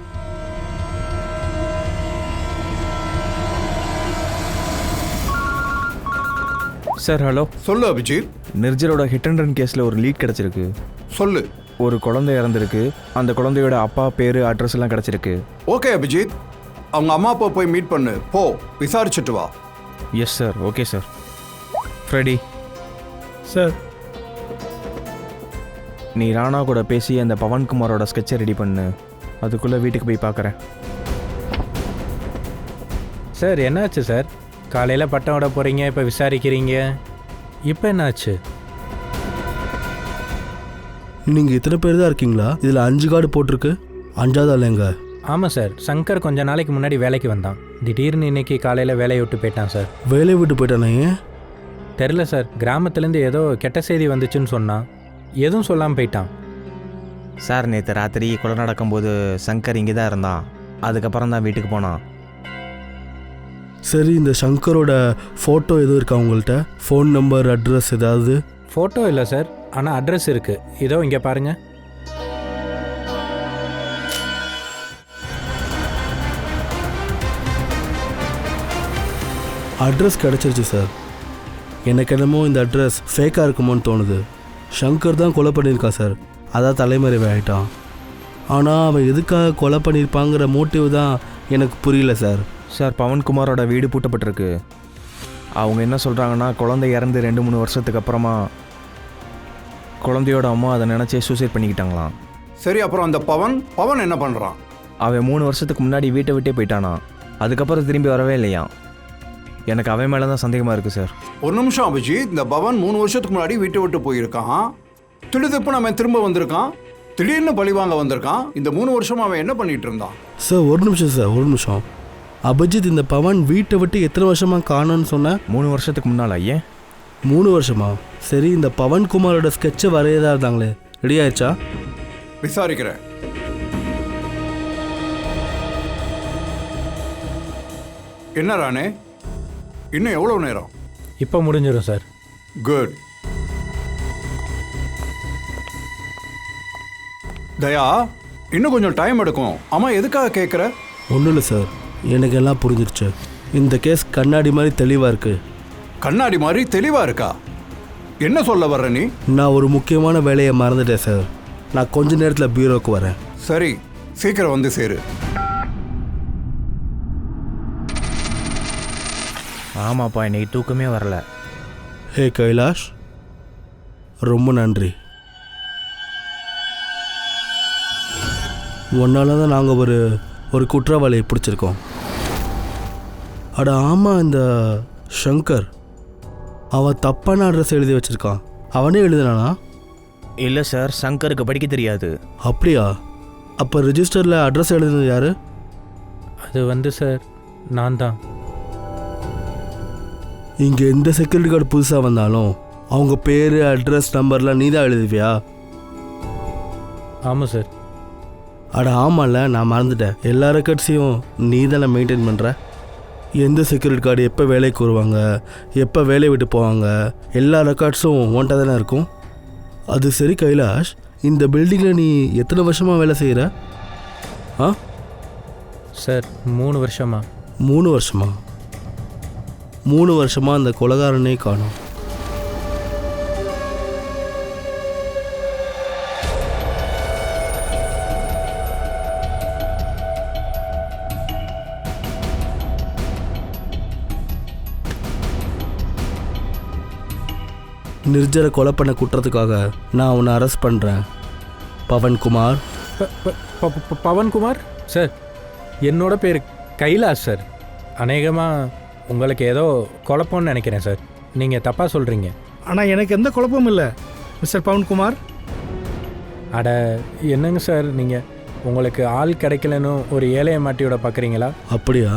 Sir, hello. சொல்லு அபிஜித். நிர்ஜரோட ஹிட் அண்ட் ரன் கேஸில் ஒரு லீட் கிடச்சிருக்கு. சொல்லு. ஒரு குழந்தை இறந்துருக்கு. அந்த குழந்தையோட அப்பா பேர், அட்ரஸ் எல்லாம் கிடச்சிருக்கு. ஓகே அபிஜித், அவங்க அம்மா அப்பா போய் மீட் பண்ணு. போ, விசாரிச்சுட்டு வா. Yes sir. Okay sir. Freddy sir, நீ ராணா கூட பேசி அந்த பவன்குமாரோட ஸ்கெட்சை ரெடி பண்ணு. அதுக்குள்ளே வீட்டுக்கு போய் பார்க்குறேன். சார், என்னாச்சு சார்? காலையில் பட்டம் விட போகிறீங்க, இப்போ விசாரிக்கிறீங்க. இப்போ என்னாச்சு? நீங்கள் இத்தனை பேர் தான் இருக்கீங்களா? இதில் 5 கார்டு போட்டிருக்கு. 5ஆவது இல்லைங்க? ஆமாம் சார், சங்கர் கொஞ்ச நாளைக்கு முன்னாடி வேலைக்கு வந்தான். திடீர்னு இன்னைக்கு காலையில் வேலையை விட்டு போயிட்டான் சார். வேலையை விட்டு போயிட்டானே? ஏன் தெரில சார், கிராமத்துலேருந்து ஏதோ கெட்ட செய்தி வந்துச்சுன்னு சொன்னான். எதுவும் சொல்லாமல் போயிட்டான். சார், நேற்று ராத்திரி கொலை நடக்கும்போது சங்கர் இங்கே தான் இருந்தான். அதுக்கப்புறம் தான் வீட்டுக்கு போனான். சரி, இந்த சங்கரோட ஃபோட்டோ எதுவும் இருக்கா உங்கள்கிட்ட? ஃபோன் நம்பர், அட்ரஸ் ஏதாவது? ஃபோட்டோ இல்லை சார், ஆனால் அட்ரஸ் இருக்குது. இதோ இங்கே பாருங்கள். அட்ரஸ் கிடச்சிருச்சு சார். எனக்கு என்னமோ இந்த அட்ரஸ் ஃபேக்காக இருக்குமோன்னு தோணுது. சங்கர் தான் கொலை பண்ணியிருக்கா சார். அதான் தலைமறைவு ஆகிட்டான். ஆனால் அவன் எதுக்காக கொலை பண்ணியிருப்பாங்கிற மோட்டிவ் தான் எனக்கு புரியல சார். சார், பவன்குமாரோட வீடு பூட்டப்பட்டிருக்கு. அவங்க என்ன சொல்கிறாங்கன்னா, குழந்தை இறந்து 2-3 வருஷத்துக்கு அப்புறமா குழந்தையோட அம்மா அதை நினச்சே சூசைட் பண்ணிக்கிட்டாங்களாம். சரி, அப்புறம் அந்த பவன் என்ன பண்ணுறான்? அவன் 3 வருஷத்துக்கு முன்னாடி வீட்டை விட்டே போயிட்டானா. அதுக்கப்புறம் திரும்பி வரவே இல்லையா. எனக்கு அவன் மேலே தான் சந்தேகமாக இருக்குது சார். ஒரு நிமிஷம் அபிஜித், இந்த பவன் 3 வருஷத்துக்கு முன்னாடி வீட்டை விட்டு போயிருக்கான். திடீர்னு நம்ம திரும்ப வந்திருக்கான். திடீர்னு பழிவாங்க வந்திருக்கான். இந்த 3 வருஷம் அவன் என்ன பண்ணிட்டு இருந்தான்? சார், ஒரு நிமிஷம் சார், ஒரு நிமிஷம். அபிஜித், இந்த பவன் வீட்டை விட்டு எத்தனை வருஷமாக காணோன்னு சொன்னேன்? 3 வருஷத்துக்கு முன்னால். ஏன் 3 வருஷமா? சரி, இந்த பவன்குமாரோட ஸ்கெட்சை வரையதா இருந்தாங்களே, ரெடி ஆயிடுச்சா? விசாரிக்கிறேன். என்ன ராணே, இன்னும் எவ்வளோ நேரம்? இப்போ முடிஞ்சிடும் சார். குட். தயா, இன்னும் கொஞ்சம் டைம் எடுக்கும். ஆமா, எதுக்காக கேட்குற? ஒன்றும் இல்லை சார், எனக்கு எல்லாம் புரிஞ்சிருச்சு. இந்த கேஸ் கண்ணாடி மாதிரி தெளிவாக இருக்குது. கண்ணாடி மாதிரி தெளிவா இருக்கா? என்ன சொல்ல வர்ற நீ? நான் ஒரு முக்கியமான வேலையை மறந்துட்டேன் சார். நான் கொஞ்ச நேரத்தில் பியூரோக்கு வரேன். சரி, சீக்கிரம் வந்து சேரு. ஆமாப்பா, இன்னைக்கு தூக்கமே வரல. ஹே கைலாஷ், ரொம்ப நன்றி. ஒன்னால தான் நாங்கள் ஒரு குற்றவாளியை பிடிச்சிருக்கோம். அட ஆமாம், இந்த ஷங்கர் அவன் தப்பான அட்ரஸ் எழுதி வச்சிருக்கான். அவனே எழுதுனானா? இல்லை சார், சங்கருக்கு படிக்க தெரியாது. அப்படியா? அப்போ ரிஜிஸ்டரில் அட்ரஸ் எழுதுனது யாரு? அது சார் நான் தான். இங்கே எந்த செக்யூரிட்டி கார்டு புதுசாக வந்தாலும் அவங்க பேர், அட்ரஸ், நம்பர்லாம் நீ தான் எழுதுவியா? ஆமாம் சார். அட ஆமாம்ல, நான் மறந்துட்டேன். எல்லா ரெக்கார்ட்ஸையும் நீ தானே மெயின்டைன் பண்ணுற. எந்த செக்யூரிட்டி கார்டு எப்போ வேலைக்கு வருவாங்க, எப்போ வேலையை விட்டு போவாங்க, எல்லா ரெக்கார்ட்ஸும் உன்கிட்ட தானே இருக்கும். அது சரி கைலாஷ், இந்த பில்டிங்கில் நீ எத்தனை வருஷமாக வேலை செய்கிற? ஆ சார் 3 வருஷமா. 3 வருஷமா? 3 வருஷமாக அந்த கொலைகாரனே காணோம். நிர்ஜரை கொலை பண்ண குற்றத்துக்காக நான் உன்னை அரெஸ்ட் பண்ணுறேன், பவன்குமார். பவன்குமார் சார், என்னோட பேர் கைலாஷ் சார். அநேகமாக உங்களுக்கு ஏதோ குழப்பம்னு நினைக்கிறேன் சார். நீங்கள் தப்பாக சொல்கிறீங்க. ஆனால் எனக்கு எந்த குழப்பமும் இல்லை மிஸ்டர் பவன்குமார். அட என்னங்க சார், நீங்கள் உங்களுக்கு ஆள் கிடைக்கலன்னு ஒரு ஏழையை மாட்டியோட பார்க்குறீங்களா? அப்படியா?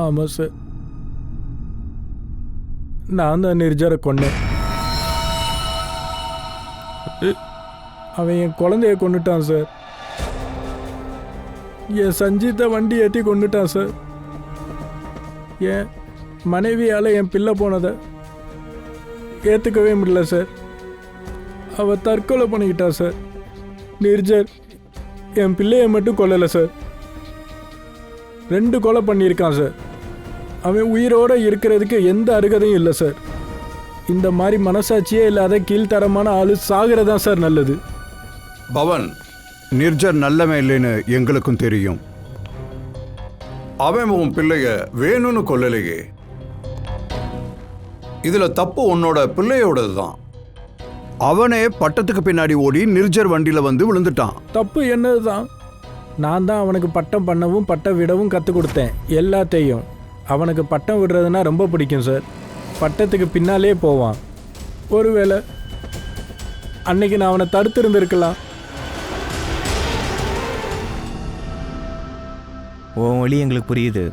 ஆமாம் சார், நான் தான் நிர்ஜரை கொன்னேன். அவன் என் குழந்தைய கொண்டுட்டான் சார். என் சஞ்சீத்தை வண்டி ஏற்றி கொண்டுட்டான் சார். என் மனைவியால் என் பிள்ளை போனதை ஏற்றுக்கவே முடியல சார். அவள் தற்கொலை பண்ணிக்கிட்டா சார். நிர்ஜர் என் பிள்ளையை மட்டும் கொல்லலை சார், 2 கொலை பண்ணியிருக்கான் சார். அவன் உயிரோடு இருக்கிறதுக்கு எந்த அருகதையும் இல்லை சார். இந்த மாதிரி மனசாட்சியே இல்லாத கீழ்த்தரமான ஆளு சாகிறதா சார் நல்லது. பவன், நிர்ஜர் நல்லவன் இல்லைன்னு எங்களுக்கும் தெரியும். அவன் உன் பிள்ளைய வேணும்னு கொல்லலையே. இதுல தப்பு உன்னோட பிள்ளையோடது தான். அவனே பட்டத்துக்கு பின்னாடி ஓடி நிர்ஜர் வண்டியில வந்து விழுந்துட்டான். தப்பு என்னது தான். நான் தான் அவனுக்கு பட்டம் பண்ணவும் பட்டம் விடவும் கற்றுக் கொடுத்தேன் எல்லாத்தையும். அவனுக்கு பட்டம் விடுறதுனா ரொம்ப பிடிக்கும் சார். பட்டத்துக்கு பின்னாலே போவான். ஒருவேளை அன்னைக்கு நான் அவனை தடுத்து இருந்திருக்கலாம். உன் வழி எங்களுக்கு புரியுது.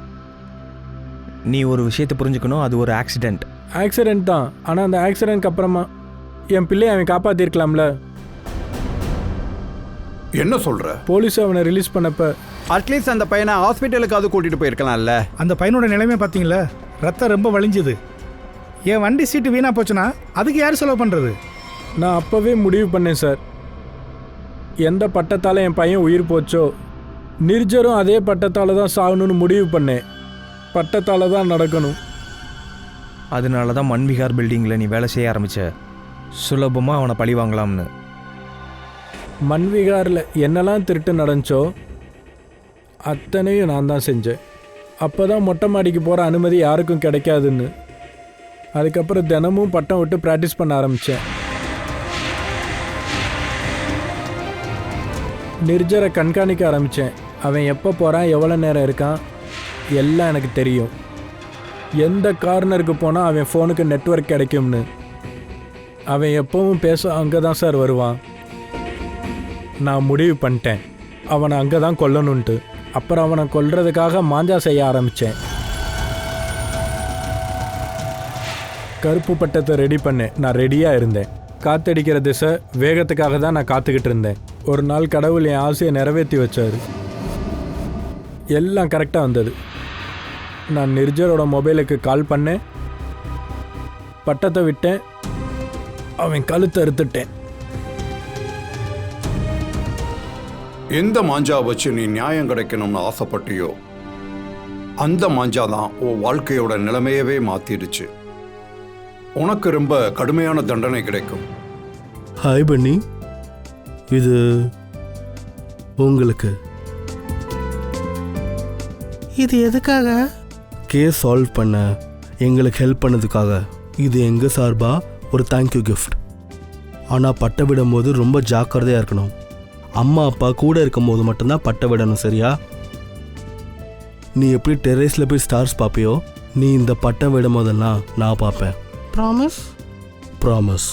நீ ஒரு விஷயத்தை புரிஞ்சுக்கணும், அது ஒரு ஆக்சிடெண்ட். ஆக்சிடென்ட் தான், ஆனால் அந்த ஆக்சிடென்ட்க்கு அப்புறமா என் பிள்ளையை அவன் காப்பாற்றிருக்கலாம்ல. என்ன சொல்ற? போலீஸ் அவனை ரிலீஸ் பண்ணப்ப அட்லீஸ்ட் அந்த பையனை ஹாஸ்பிட்டலுக்காவது கூட்டிட்டு போயிருக்கலாம்ல. அந்த பையனோட நிலைமை பார்த்தீங்களா? ரத்தம் ரொம்ப வலிஞ்சுது. என் வண்டி சீட்டு வீணாக போச்சுன்னா அதுக்கு யார் செலவு பண்ணுறது? நான் அப்போவே முடிவு பண்ணேன் சார். எந்த பட்டத்தால் என் பையன் உயிர் போச்சோ, நிர்ஜரும் அதே பட்டத்தால் தான் சாகணும்னு முடிவு பண்ணேன். பட்டத்தால் தான் நடக்கணும். அதனால தான் மன்விகார் பில்டிங்கில் நீ வேலை செய்ய ஆரம்பித்த. சுலபமாக அவனை பழி வாங்கலாம்னு. மன்விகாரில் என்னெல்லாம் திருட்டு நடந்துச்சோ அத்தனையும் நான் தான் செஞ்சேன். அப்போ தான் மொட்டை மாடிக்கு போகிற அனுமதி யாருக்கும் கிடைக்காதுன்னு. அதுக்கப்புறம் தினமும் பட்டம் விட்டு ப்ராக்டிஸ் பண்ண ஆரம்பித்தேன். நிர்ஜரை கண்காணிக்க ஆரம்பித்தேன். அவன் எப்போ போகிறான், எவ்வளோ நேரம் இருக்கான், எல்லாம் எனக்கு தெரியும். எந்த கார்னருக்கு போனால் அவன் ஃபோனுக்கு நெட்வொர்க் கிடைக்கும்னு. அவன் எப்பவும் பேச அங்கே தான் சார் வருவான். நான் முடிவு பண்ணிட்டேன் அவனை அங்கே தான் கொல்லணுன்ட்டு. அப்புறம் அவனை கொல்றதுக்காக மாஞ்சா செய்ய ஆரம்பித்தேன். கருப்பு பட்டத்தை ரெடி பண்ணேன். நான் ரெடியாக இருந்தேன். காத்தடிக்கிற திசை வேகத்துக்காக தான் நான் காத்துக்கிட்டு இருந்தேன். ஒரு நாள் கடவுள் என் ஆசையை நிறைவேற்றி வச்சார். எல்லாம் கரெக்டாக வந்தது. நான் நிர்ஜரோட மொபைலுக்கு கால் பண்ணேன், பட்டத்தை விட்டேன், அவன் கழுத்தை அறுத்துட்டேன். எந்த மாஞ்சா வச்சு நீ நியாயம் கிடைக்கணும்னு ஆசைப்பட்டியோ அந்த மாஞ்சா தான் உன் வாழ்க்கையோட நிலைமையவே மாத்திடுச்சு. உனக்கு ரொம்ப கடுமையான தண்டனை கிடைக்கும். ஹாய் பன்னி, இது உங்களுக்கு. இது எதுக்காக? கேஸ் சால்வ் பண்ண எங்களுக்கு ஹெல்ப் பண்ணதுக்காக இது எங்கள் சார்பாக ஒரு தேங்க்யூ கிஃப்ட். ஆனால் பட்டை விடும் போது ரொம்ப ஜாக்கிரதையாக இருக்கணும். அம்மா அப்பா கூட இருக்கும்போது மட்டும்தான் பட்டை விடணும், சரியா? நீ எப்படி டெரேஸில் போய் ஸ்டார்ஸ் பார்ப்பியோ, நீ இந்த பட்டை விடும் போதெல்லாம் நான் பார்ப்பேன். ப்ராமிஸ்? ப்ராமிஸ்.